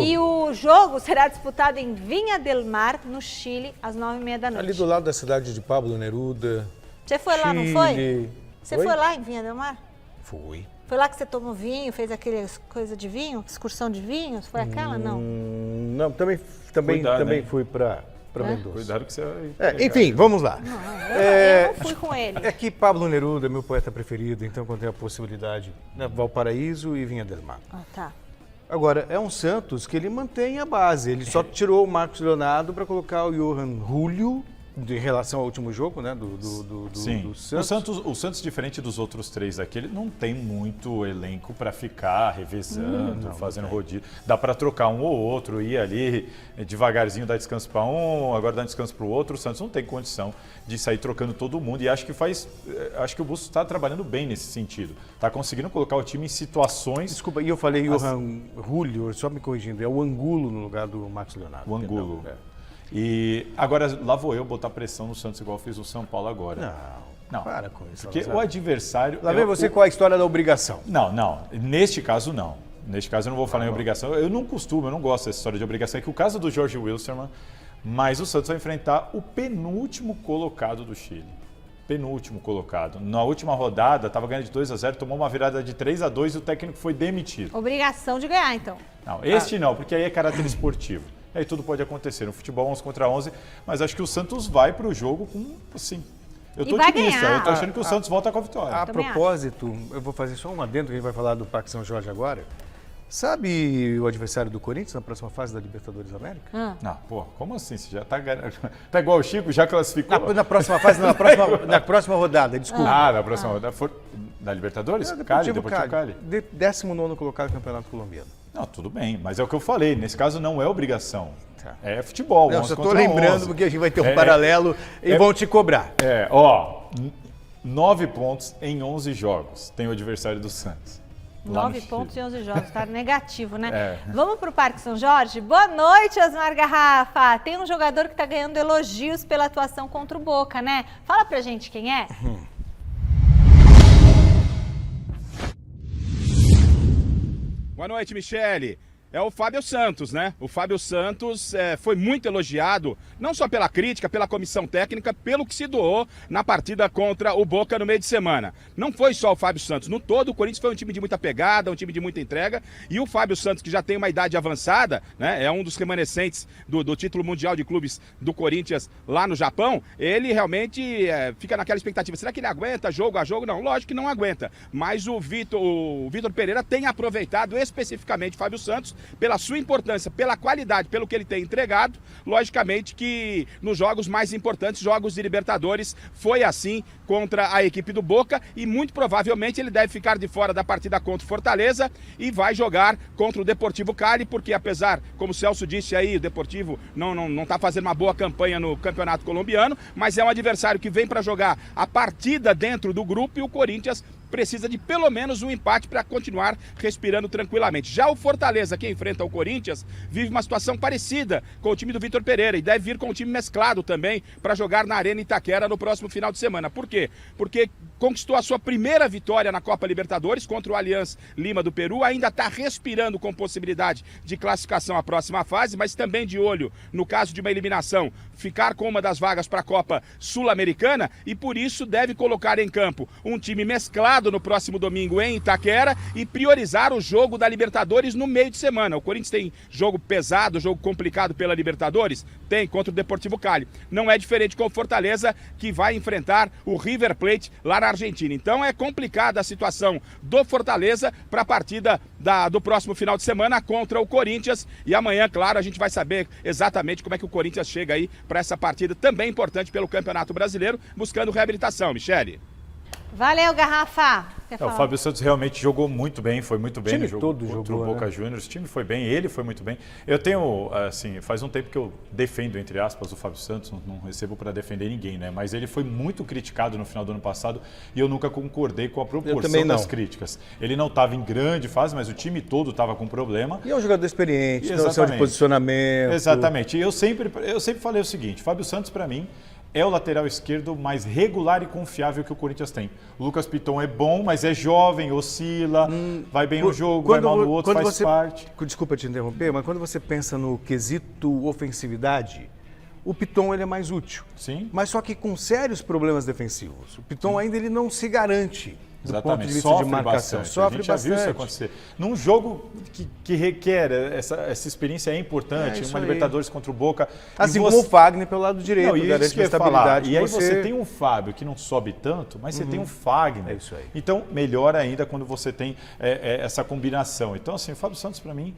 E o jogo será disputado em Vinha del Mar, no Chile, às 9h30 da noite. Ali do lado da cidade de Pablo Neruda. Você foi lá, não foi? Você foi lá em Vinha del Mar? Fui. Foi lá que você tomou vinho, fez aquele coisa de vinho, excursão de vinhos? Foi aquela, não? Não, também fui para Mendoza. Cuidado que você vai... enfim, vamos lá. Eu não fui com ele. É que Pablo Neruda é meu poeta preferido, então quando tem a possibilidade, né, Valparaíso e Vinha del Mar. Ah, tá. Agora, é um Santos que ele mantém a base. Ele só tirou o Marcos Leonardo para colocar o Johan Júlio, em relação ao último jogo, né, do Santos. O Santos, diferente dos outros três aqui, ele não tem muito elenco para ficar revezando, fazendo rodízio. Dá para trocar um ou outro, ir ali devagarzinho, dar descanso para um, agora dar descanso para o outro. O Santos não tem condição de sair trocando todo mundo e acho que o Bustos está trabalhando bem nesse sentido. Está conseguindo colocar o time em situações... Desculpa, e eu falei Johan Júlio, só me corrigindo, é o Angulo no lugar do Marcos Leonardo. O Angulo. E agora lá vou eu botar pressão no Santos igual fiz o São Paulo agora. Não. Para com isso. Porque o adversário... Lá vem você com a história da obrigação. Não. Neste caso, não. Neste caso, eu não vou falar em obrigação. Eu não gosto dessa história de obrigação. É que o caso do Jorge Wilstermann, mas o Santos vai enfrentar o penúltimo colocado do Chile. Penúltimo colocado. Na última rodada, estava ganhando de 2-0, tomou uma virada de 3-2 e o técnico foi demitido. Obrigação de ganhar, então. Não, não, porque aí é caráter esportivo. Aí tudo pode acontecer. No futebol 11 contra 11, mas acho que o Santos vai para o jogo com, assim... Eu tô otimista, eu tô achando que o Santos volta com a vitória. A propósito, eu vou fazer só um adendo, que a gente vai falar do Parque São Jorge agora. Sabe o adversário do Corinthians na próxima fase da Libertadores da América? Não, como assim? Você já tá igual o Chico, já classificou? Na próxima fase, não, na próxima rodada, desculpa. Na próxima rodada. Da Libertadores? Deportivo Cali. 19º colocado no Campeonato Colombiano. Não, tudo bem, mas é o que eu falei, nesse caso não é obrigação. É futebol. Não, só estou lembrando porque a gente vai ter um paralelo e vão te cobrar. 9 pontos em 11 jogos tem o adversário do Santos. 9 pontos em 11 jogos, tá negativo, né? Vamos para o Parque São Jorge? Boa noite, Osmar Garrafa. Tem um jogador que está ganhando elogios pela atuação contra o Boca, né? Fala pra gente quem é. Boa noite, Michele. É o Fábio Santos, né? O Fábio Santos foi muito elogiado, não só pela crítica, pela comissão técnica, pelo que se doou na partida contra o Boca no meio de semana. Não foi só o Fábio Santos. No todo, o Corinthians foi um time de muita pegada, um time de muita entrega. E o Fábio Santos, que já tem uma idade avançada, né? É um dos remanescentes do título mundial de clubes do Corinthians lá no Japão. Ele realmente fica naquela expectativa. Será que ele aguenta jogo a jogo? Não, lógico que não aguenta. Mas o Vitor Pereira tem aproveitado especificamente o Fábio Santos pela sua importância, pela qualidade, pelo que ele tem entregado. Logicamente que nos jogos mais importantes, jogos de Libertadores, foi assim contra a equipe do Boca e muito provavelmente ele deve ficar de fora da partida contra o Fortaleza e vai jogar contra o Deportivo Cali, porque apesar, como o Celso disse aí, o Deportivo não está fazendo uma boa campanha no Campeonato Colombiano, mas é um adversário que vem para jogar a partida dentro do grupo e o Corinthians precisa de pelo menos um empate para continuar respirando tranquilamente. Já o Fortaleza, que enfrenta o Corinthians, vive uma situação parecida com o time do Vitor Pereira e deve vir com o time mesclado também para jogar na Arena Itaquera no próximo final de semana. Por quê? Porque conquistou a sua primeira vitória na Copa Libertadores contra o Alianza Lima do Peru, ainda está respirando com possibilidade de classificação à próxima fase, mas também de olho, no caso de uma eliminação, ficar com uma das vagas para a Copa Sul-Americana, e por isso deve colocar em campo um time mesclado no próximo domingo em Itaquera e priorizar o jogo da Libertadores no meio de semana. O Corinthians tem jogo pesado, jogo complicado pela Libertadores? Tem, contra o Deportivo Cali. Não é diferente com o Fortaleza, que vai enfrentar o River Plate lá na Argentina. Então é complicada a situação do Fortaleza para a partida do próximo final de semana contra o Corinthians. E amanhã, claro, a gente vai saber exatamente como é que o Corinthians chega aí para essa partida também importante pelo Campeonato Brasileiro, buscando reabilitação. Michele. Valeu, Garrafa. O Fábio Santos realmente jogou muito bem, foi muito bem no jogo todo contra o Boca Juniors. O time foi bem, ele foi muito bem. Eu tenho, assim, faz um tempo que eu defendo, entre aspas, o Fábio Santos, não recebo para defender ninguém, né? Mas ele foi muito criticado no final do ano passado e eu nunca concordei com a proporção das críticas. Ele não estava em grande fase, mas o time todo estava com problema. E é um jogador experiente, noção de posicionamento. Exatamente. E eu sempre falei o seguinte, Fábio Santos, para mim, é o lateral esquerdo mais regular e confiável que o Corinthians tem. O Lucas Piton é bom, mas é jovem, oscila, vai bem no jogo, vai mal no outro, faz parte. Desculpa te interromper, mas quando você pensa no quesito ofensividade, o Piton ele é mais útil. Sim. Mas só que com sérios problemas defensivos. O Piton ainda ele não se garante. Do ponto de vista sofre de marcação. Bastante. A gente já viu isso acontecer. Num jogo que requer essa experiência é importante, uma Libertadores contra o Boca. Assim como o Fagner pelo lado direito, não, garante estabilidade. E aí você tem um Fábio que não sobe tanto, mas você tem um Fagner. É isso aí. Então, melhor ainda quando você tem essa combinação. Então, assim, o Fábio Santos, para mim,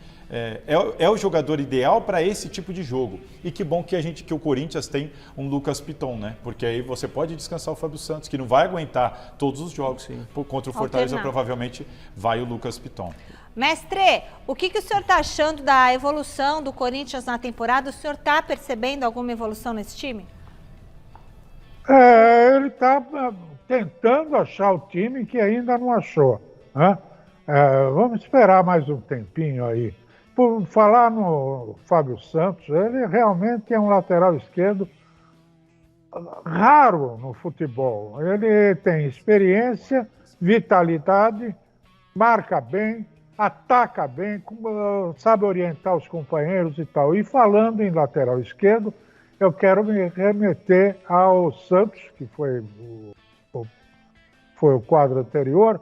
é o jogador ideal para esse tipo de jogo. E que bom que o Corinthians tem um Lucas Piton, né? Porque aí você pode descansar o Fábio Santos, que não vai aguentar todos os jogos. Sim. Contra o Fortaleza, provavelmente vai o Lucas Piton. Mestre, o que o senhor está achando da evolução do Corinthians na temporada? O senhor está percebendo alguma evolução nesse time? Ele está tentando achar o time que ainda não achou, né? Vamos esperar mais um tempinho aí. Por falar no Fábio Santos, ele realmente é um lateral esquerdo raro no futebol. Ele tem experiência, vitalidade, marca bem, ataca bem, sabe orientar os companheiros e tal. E falando em lateral esquerdo, eu quero me remeter ao Santos, que foi o quadro anterior,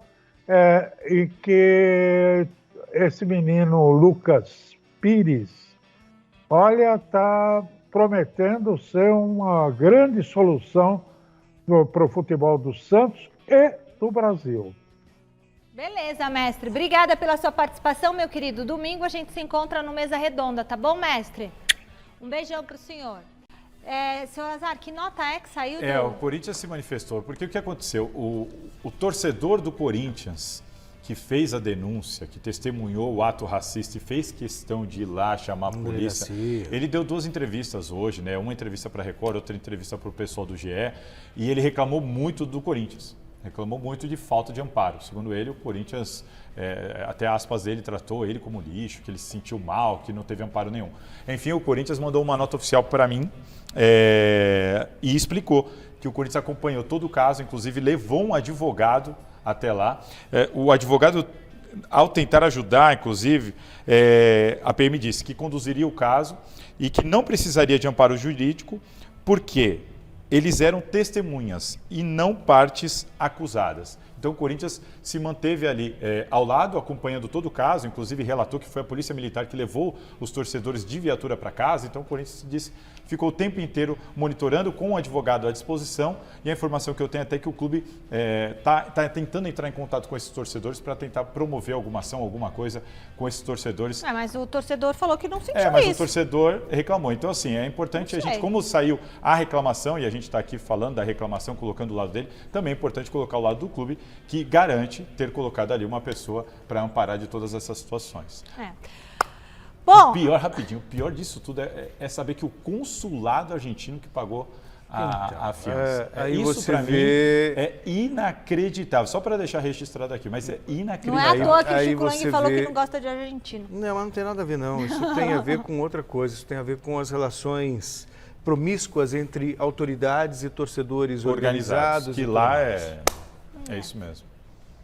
e que esse menino Lucas Pires, olha, está prometendo ser uma grande solução para o futebol do Santos e do Brasil. Beleza, mestre. Obrigada pela sua participação, meu querido. Domingo a gente se encontra no Mesa Redonda, tá bom, mestre? Um beijão pro senhor. Senhor Azar, que nota é que saiu? O Corinthians se manifestou, porque o que aconteceu? O torcedor do Corinthians, que fez a denúncia, que testemunhou o ato racista e fez questão de ir lá chamar a polícia, ele deu 2 entrevistas hoje, né? Uma entrevista para a Record, outra entrevista para o pessoal do GE, e ele reclamou muito do Corinthians. Reclamou muito de falta de amparo. Segundo ele, o Corinthians, até aspas dele, tratou ele como lixo, que ele se sentiu mal, que não teve amparo nenhum. Enfim, o Corinthians mandou uma nota oficial para mim e explicou que o Corinthians acompanhou todo o caso, inclusive levou um advogado até lá. O advogado, ao tentar ajudar, inclusive, a PM disse que conduziria o caso e que não precisaria de amparo jurídico, porque eles eram testemunhas e não partes acusadas. Então o Corinthians se manteve ali ao lado, acompanhando todo o caso, inclusive relatou que foi a Polícia Militar que levou os torcedores de viatura para casa. Então o Corinthians disse, ficou o tempo inteiro monitorando com o advogado à disposição, e a informação que eu tenho até que o clube está tentando entrar em contato com esses torcedores para tentar promover alguma ação, alguma coisa com esses torcedores. Mas o torcedor falou que não sentiu isso. Mas o torcedor reclamou. Então, assim, é importante a gente, como saiu a reclamação, e a gente está aqui falando da reclamação, colocando o lado dele, também é importante colocar o lado do clube, que garante ter colocado ali uma pessoa para amparar de todas essas situações. Bom, o pior disso tudo é saber que o consulado argentino que pagou a fiança. Isso para mim é inacreditável. Só para deixar registrado aqui, mas é inacreditável. Não é à toa que o Chico Lang falou que não gosta de argentino. Não, mas não tem nada a ver, não. Isso tem a ver com outra coisa. Isso tem a ver com as relações promíscuas entre autoridades e torcedores organizados. Que lá É isso mesmo.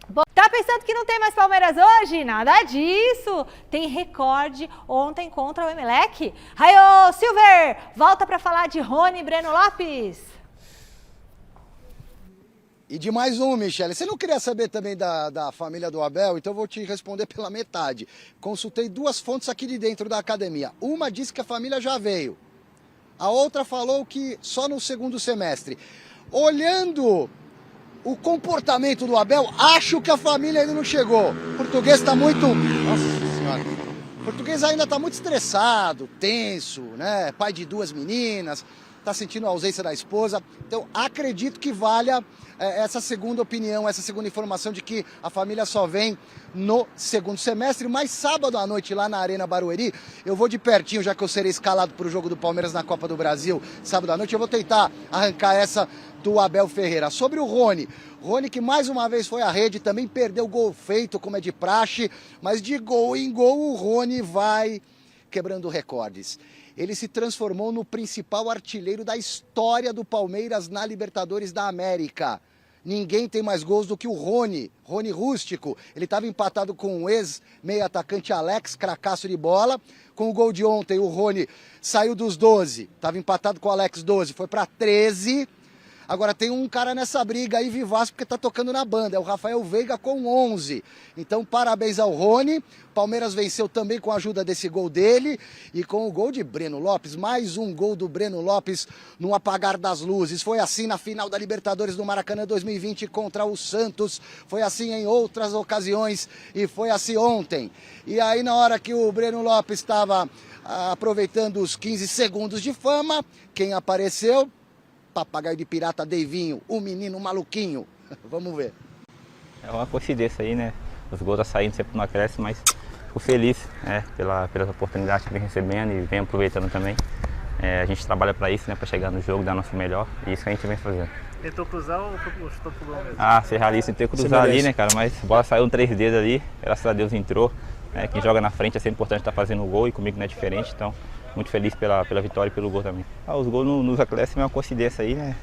Bom, tá pensando que não tem mais Palmeiras hoje? Nada disso! Tem recorde ontem contra o Emelec. Raio Silver, volta para falar de Rony e Breno Lopes. E de mais um, Michele. Você não queria saber também da família do Abel? Então eu vou te responder pela metade. Consultei 2 fontes aqui de dentro da academia. Uma disse que a família já veio. A outra falou que só no segundo semestre. Olhando o comportamento do Abel, acho que a família ainda não chegou. O português está muito... Nossa Senhora. O português ainda está muito estressado, tenso, né? Pai de 2 meninas, está sentindo a ausência da esposa. Então, acredito que valha essa segunda opinião, essa segunda informação de que a família só vem no segundo semestre. Mas sábado à noite, lá na Arena Barueri, eu vou de pertinho, já que eu serei escalado para o jogo do Palmeiras na Copa do Brasil, sábado à noite, eu vou tentar arrancar essa do Abel Ferreira. Sobre o Rony que mais uma vez foi à rede, também perdeu gol feito, como é de praxe, mas de gol em gol o Rony vai quebrando recordes. Ele se transformou no principal artilheiro da história do Palmeiras na Libertadores da América. Ninguém tem mais gols do que o Rony Rústico. Ele estava empatado com o ex-meio atacante Alex, cracaço de bola. Com o gol de ontem, o Rony saiu dos 12, estava empatado com o Alex 12, foi para 13. Agora tem um cara nessa briga aí, vivaço, porque tá tocando na banda, é o Rafael Veiga com 11. Então, parabéns ao Rony. Palmeiras venceu também com a ajuda desse gol dele e com o gol de Breno Lopes. Mais um gol do Breno Lopes no apagar das luzes. Foi assim na final da Libertadores do Maracanã 2020 contra o Santos. Foi assim em outras ocasiões e foi assim ontem. E aí, na hora que o Breno Lopes estava aproveitando os 15 segundos de fama, quem apareceu? Papagaio de pirata Deivinho, o menino maluquinho. Vamos ver. É uma coincidência aí, né? Os gols estão saindo sempre no acréscimo, mas fico feliz pelas oportunidades que vem recebendo e vem aproveitando também. A gente trabalha para isso, né? Para chegar no jogo, dar nosso melhor, e isso que a gente vem fazendo. Tentou cruzar ou chutou pro gol mesmo? Ser realista e ter que cruzar ali, né, cara? Mas a bola saiu 3 dedos ali, graças a Deus entrou. Quem joga na frente é sempre importante estar fazendo o gol e comigo não é diferente, então muito feliz pela vitória e pelo gol também. Os gols nos acréscimos é uma coincidência aí, né?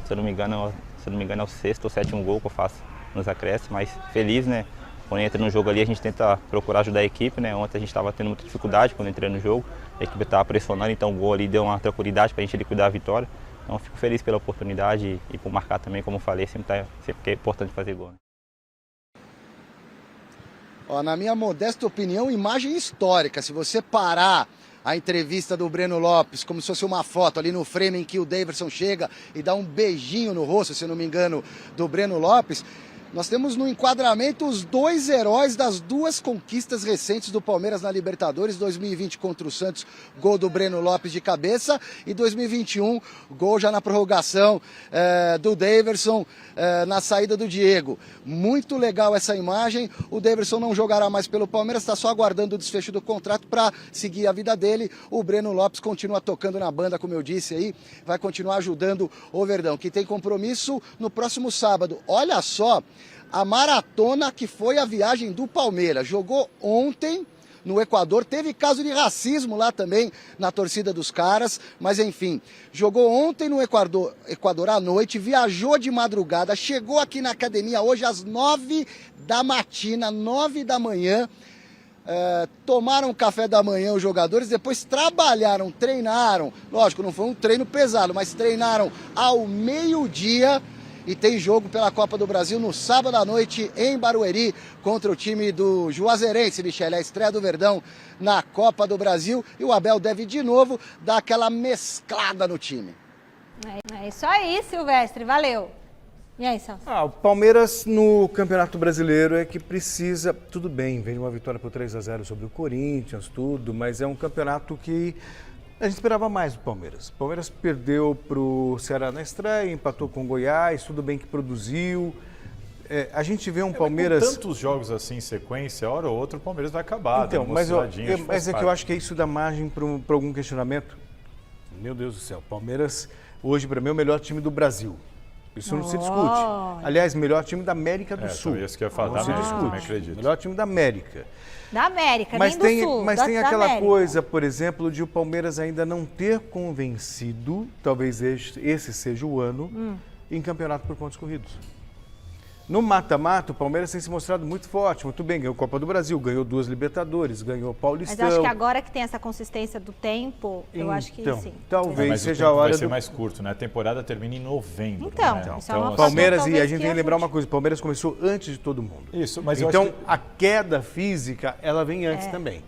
Se eu não me engano é o 6º ou 7º gol que eu faço nos acréscimos, mas feliz, né? Quando entra no jogo ali a gente tenta procurar ajudar a equipe, né? Ontem a gente estava tendo muita dificuldade quando entrei no jogo, a equipe estava pressionando, então o gol ali deu uma tranquilidade para a gente liquidar a vitória. Então fico feliz pela oportunidade e por marcar também, como eu falei, sempre é importante fazer gol. Né? Na minha modesta opinião, imagem histórica. Se você parar a entrevista do Breno Lopes como se fosse uma foto ali no frame em que o Daverson chega e dá um beijinho no rosto, se não me engano, do Breno Lopes, nós temos no enquadramento os 2 heróis das 2 conquistas recentes do Palmeiras na Libertadores, 2020 contra o Santos, gol do Breno Lopes de cabeça, e 2021, gol já na prorrogação do Daverson na saída do Diego. Muito legal essa imagem. O Daverson não jogará mais pelo Palmeiras, está só aguardando o desfecho do contrato para seguir a vida dele. O Breno Lopes continua tocando na banda, como eu disse aí, vai continuar ajudando o Verdão, que tem compromisso no próximo sábado. Olha só a maratona que foi a viagem do Palmeiras. Jogou ontem no Equador, teve caso de racismo lá também na torcida dos caras, mas enfim, jogou ontem no Equador à noite, viajou de madrugada, chegou aqui na academia hoje às 9 da matina, 9 da manhã, tomaram café da manhã os jogadores, depois trabalharam, treinaram, lógico, não foi um treino pesado, mas treinaram ao meio-dia. E tem jogo pela Copa do Brasil no sábado à noite em Barueri contra o time do Juazeirense, Michele, a estreia do Verdão na Copa do Brasil. E o Abel deve de novo dar aquela mesclada no time. É isso aí, Silvestre, valeu. E aí, Celso? O Palmeiras no Campeonato Brasileiro é que precisa, tudo bem, vem uma vitória por 3-0 sobre o Corinthians, tudo, mas é um campeonato que a gente esperava mais do Palmeiras. O Palmeiras perdeu para o Ceará na estreia, empatou com o Goiás, tudo bem que produziu. A gente vê um Palmeiras... Com tantos jogos assim em sequência, hora ou outra o Palmeiras vai acabar. Então, mas é que eu acho que isso dá margem para algum questionamento. Meu Deus do céu, Palmeiras hoje para mim é o melhor time do Brasil. Isso não se discute. Aliás, melhor time da América do Sul. Isso que eu ia falar, da América, também acredito. Melhor time da América. Da América, mas nem tem, do Sul. Mas tem aquela América. coisa, por exemplo, de o Palmeiras ainda não ter convencido, talvez esse seja o ano, em campeonato por pontos corridos. No mata-mata, o Palmeiras tem se mostrado muito forte, muito bem. Ganhou Copa do Brasil, ganhou 2 Libertadores, ganhou Paulistão. Mas acho que agora que tem essa consistência do tempo, eu acho que sim. Talvez seja a hora vai ser mais curto, né? A temporada termina em novembro. Então, né? isso é uma Palmeiras, fator, e a gente tem que lembrar ajude. uma coisa, o Palmeiras começou antes de todo mundo. Isso, mas então, eu acho que... a queda física, ela vem antes também.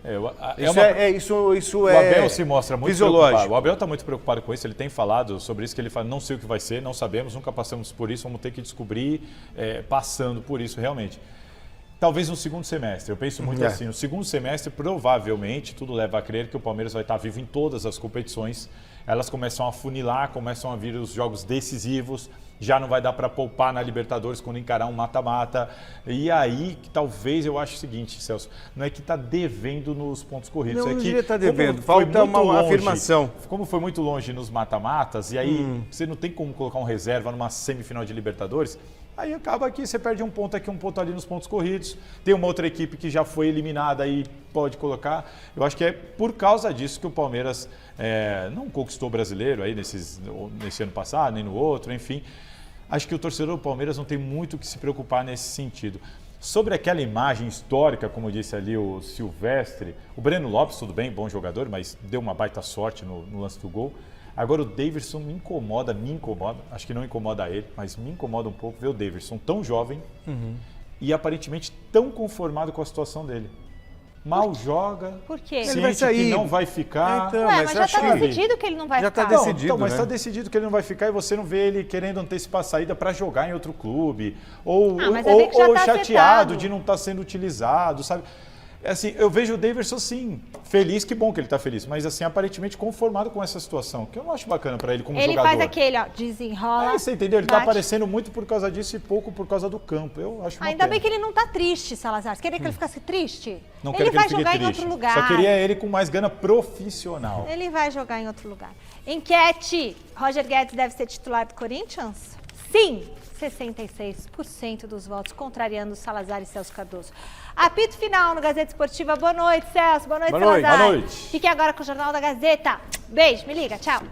Isso o é Abel se mostra muito fisiológico. preocupado. O Abel está muito preocupado com isso, ele tem falado sobre isso, que ele fala, não sei o que vai ser, não sabemos, nunca passamos por isso, vamos ter que descobrir passando por isso realmente. Talvez no segundo semestre, eu penso muito assim, no segundo semestre provavelmente tudo leva a crer que o Palmeiras vai estar vivo em todas as competições, elas começam a funilar, começam a vir os jogos decisivos, já não vai dar para poupar na Libertadores quando encarar um mata-mata, e aí talvez eu acho o seguinte, Celso, não é que está devendo nos pontos corridos, Não, é não que devia estar devendo, falta uma afirmação. Como foi muito longe nos mata-matas, e aí você não tem como colocar um reserva numa semifinal de Libertadores, aí acaba que você perde um ponto aqui, um ponto ali nos pontos corridos. Tem uma outra equipe que já foi eliminada e pode colocar. Eu acho que é por causa disso que o Palmeiras não conquistou o brasileiro aí nesse ano passado, nem no outro, enfim. Acho que o torcedor do Palmeiras não tem muito o que se preocupar nesse sentido. Sobre aquela imagem histórica, como disse ali o Silvestre, o Breno Lopes, tudo bem, bom jogador, mas deu uma baita sorte no lance do gol. Agora o Daverson me incomoda, acho que não incomoda ele, mas me incomoda um pouco ver o Daverson tão jovem e aparentemente tão conformado com a situação dele. Mal joga, Por quê? sente Ele vai sair. que não vai ficar. Então, mas já está sabe? decidido que ele não vai Já ficar. tá decidido. Então, mas né? está decidido que ele não vai ficar e você não vê ele querendo antecipar a saída para jogar em outro clube. Ou, mas é ver que já ou tá chateado acertado. de não estar sendo utilizado, sabe? Assim, eu vejo o Daverson, sim, feliz, que bom que ele está feliz, mas assim, aparentemente conformado com essa situação, que eu não acho bacana para ele como Ele jogador. faz aquele, ó, desenrola. Você entendeu? Ele está bate. aparecendo muito por causa disso e pouco por causa do campo. Eu acho uma Ainda pena. bem que ele não tá triste, Salazar. Você queria que ele ficasse triste? Não Ele quero que vai ele fique jogar em triste. outro lugar. Só queria ele com mais gana profissional. Ele vai jogar em outro lugar. Enquete: Roger Guedes deve ser titular do Corinthians? Sim, 66% dos votos, contrariando Salazar e Celso Cardoso. Apito final no Gazeta Esportiva. Boa noite, Celso. Boa noite, Boa noite. Salazar. Boa noite. Fique agora com o Jornal da Gazeta. Beijo, me liga, tchau.